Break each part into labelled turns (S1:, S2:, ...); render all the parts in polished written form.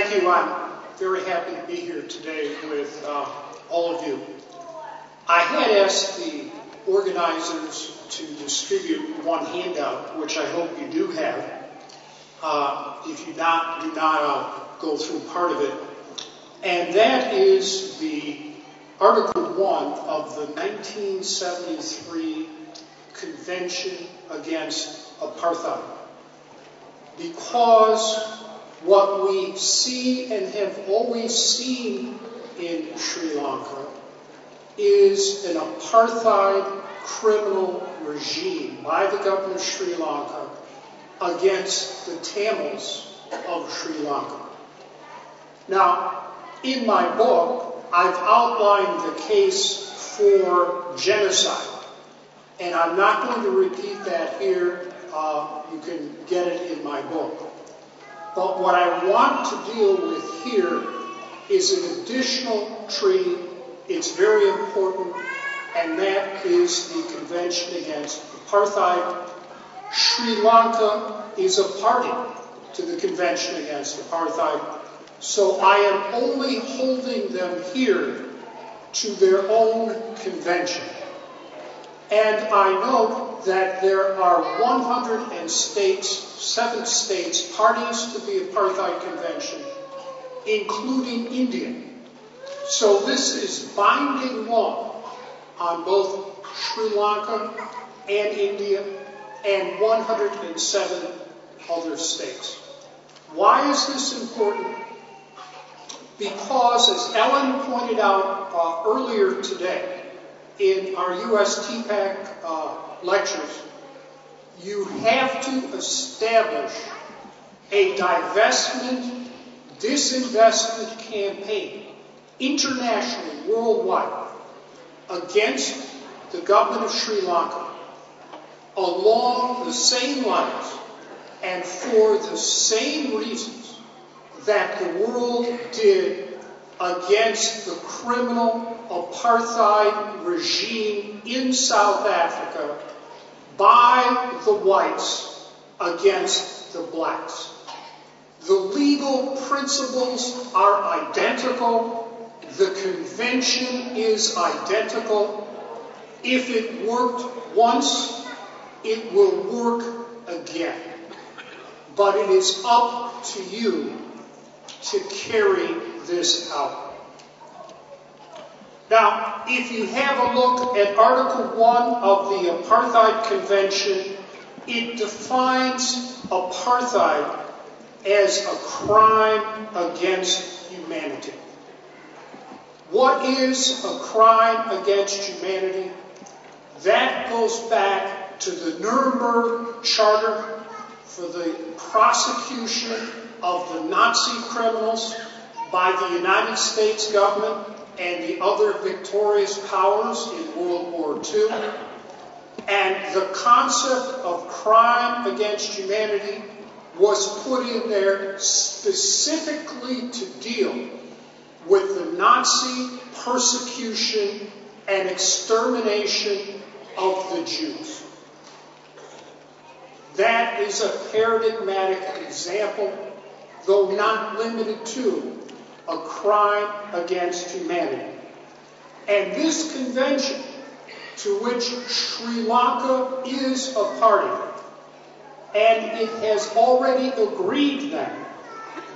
S1: Thank you. I'm very happy to be here today with all of you. I had asked the organizers to distribute one handout, which I hope you do have. If you do not, I'll go through part of it. And that is the Article 1 of the 1973 Convention Against Apartheid. Because what we see and have always seen in Sri Lanka is an apartheid criminal regime by the government of Sri Lanka against the Tamils of Sri Lanka. Now, in my book, I've outlined the case for genocide, and I'm not going to repeat that here. You can get it in my book. But what I want to deal with here is an additional treaty. It's very important, and that is the Convention Against Apartheid. Sri Lanka is a party to the Convention Against Apartheid, so I am only holding them here to their own convention. And I note that there are 107 states parties to the Apartheid Convention, including India. So this is binding law on both Sri Lanka and India and 107 other states. Why is this important? Because, as Ellen pointed out earlier today, in our US TPAC lectures, you have to establish a divestment, disinvestment campaign internationally, worldwide, against the government of Sri Lanka along the same lines and for the same reasons that the world did against the criminal apartheid regime in South Africa by the whites against the blacks. The legal principles are identical. The convention is identical. If it worked once, it will work again. But it is up to you to carry this out. Now, if you have a look at Article 1 of the Apartheid Convention, it defines apartheid as a crime against humanity. What is a crime against humanity? That goes back to the Nuremberg Charter for the prosecution of the Nazi criminals by the United States government and the other victorious powers in World War II. And the concept of crime against humanity was put in there specifically to deal with the Nazi persecution and extermination of the Jews. That is a paradigmatic example, though not limited to, a crime against humanity. And this convention, to which Sri Lanka is a party, and it has already agreed then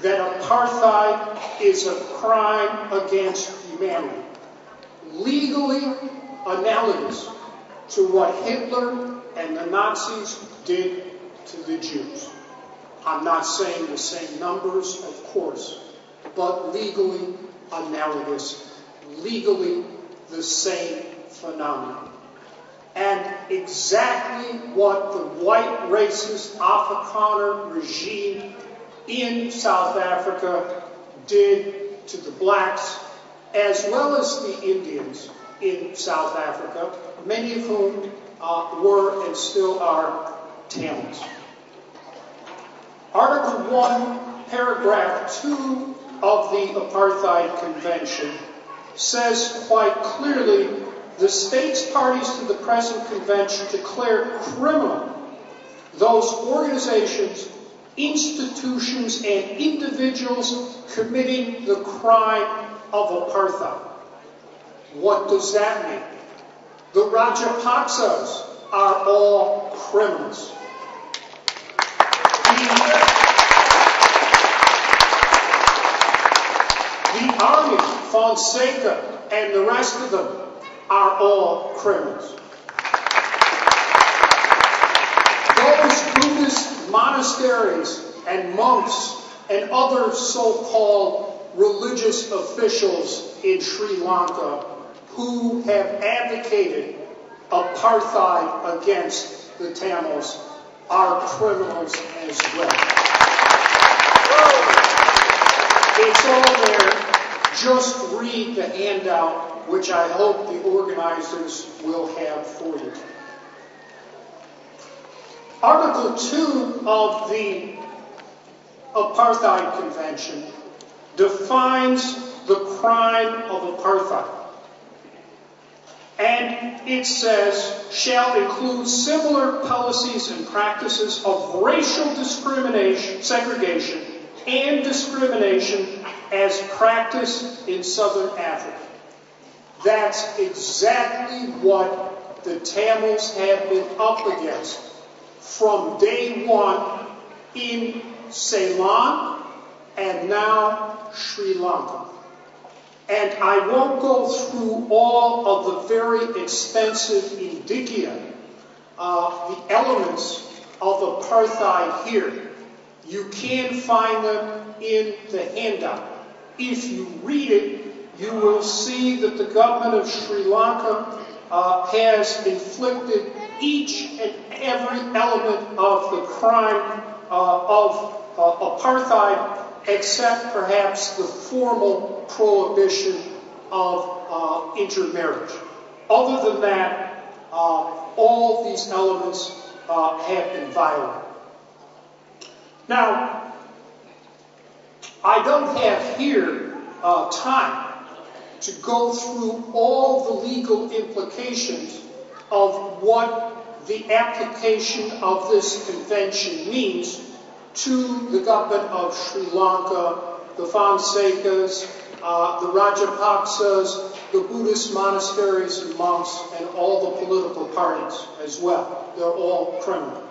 S1: that apartheid is a crime against humanity, legally analogous to what Hitler and the Nazis did to the Jews. I'm not saying the same numbers, of course, but legally analogous, legally the same phenomenon. And exactly what the white racist Afrikaner regime in South Africa did to the blacks, as well as the Indians in South Africa, many of whom were and still are Tamils. Article 1, paragraph 2 of the Apartheid Convention says quite clearly, the states parties to the present convention declare criminal those organizations institutions and individuals committing the crime of apartheid. What does that mean? The Rajapaksas are all criminals. The army, Fonseca, and the rest of them are all criminals. Those Buddhist monasteries and monks and other so-called religious officials in Sri Lanka who have advocated apartheid against the Tamils are criminals as well. It's all there. Just read the handout, which I hope the organizers will have for you. Article 2 of the Apartheid Convention defines the crime of apartheid. And it says, shall include similar policies and practices of racial discrimination, segregation, and discrimination as practiced in Southern Africa. That's exactly what the Tamils have been up against from day one in Ceylon and now Sri Lanka. And I won't go through all of the very extensive indicia, the elements of apartheid here. You can find them in the handout. If you read it, you will see that the government of Sri Lanka has inflicted each and every element of the crime of apartheid, except perhaps the formal prohibition of intermarriage. Other than that, all these elements have been violated. Now, I don't have here time to go through all the legal implications of what the application of this convention means to the government of Sri Lanka, the Fonsecas, the Rajapaksas, the Buddhist monasteries and monks, and all the political parties as well. They're all criminal.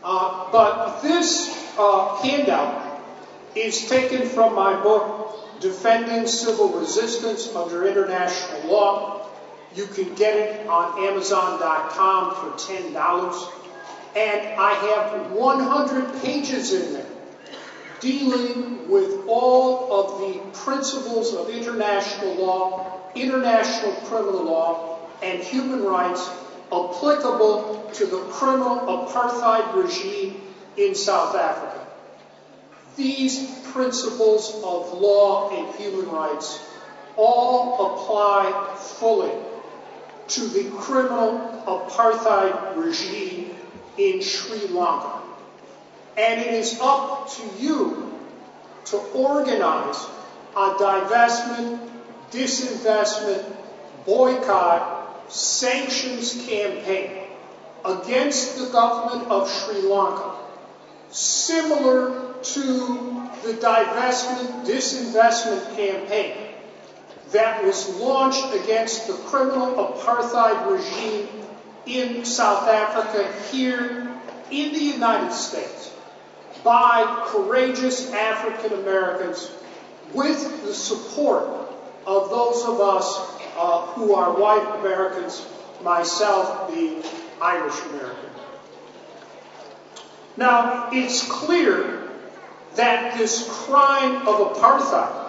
S1: But this handout is taken from my book, Defending Civil Resistance Under International Law. You can get it on Amazon.com for $10. And I have 100 pages in there dealing with all of the principles of international law, international criminal law, and human rights applicable to the criminal apartheid regime in South Africa. These principles of law and human rights all apply fully to the criminal apartheid regime in Sri Lanka. And it is up to you to organize a divestment, disinvestment, boycott, sanctions campaign against the government of Sri Lanka, similar to the divestment, disinvestment campaign that was launched against the criminal apartheid regime in South Africa here in the United States by courageous African Americans with the support of those of us who are white Americans, myself being Irish American. Now, it's clear that this crime of apartheid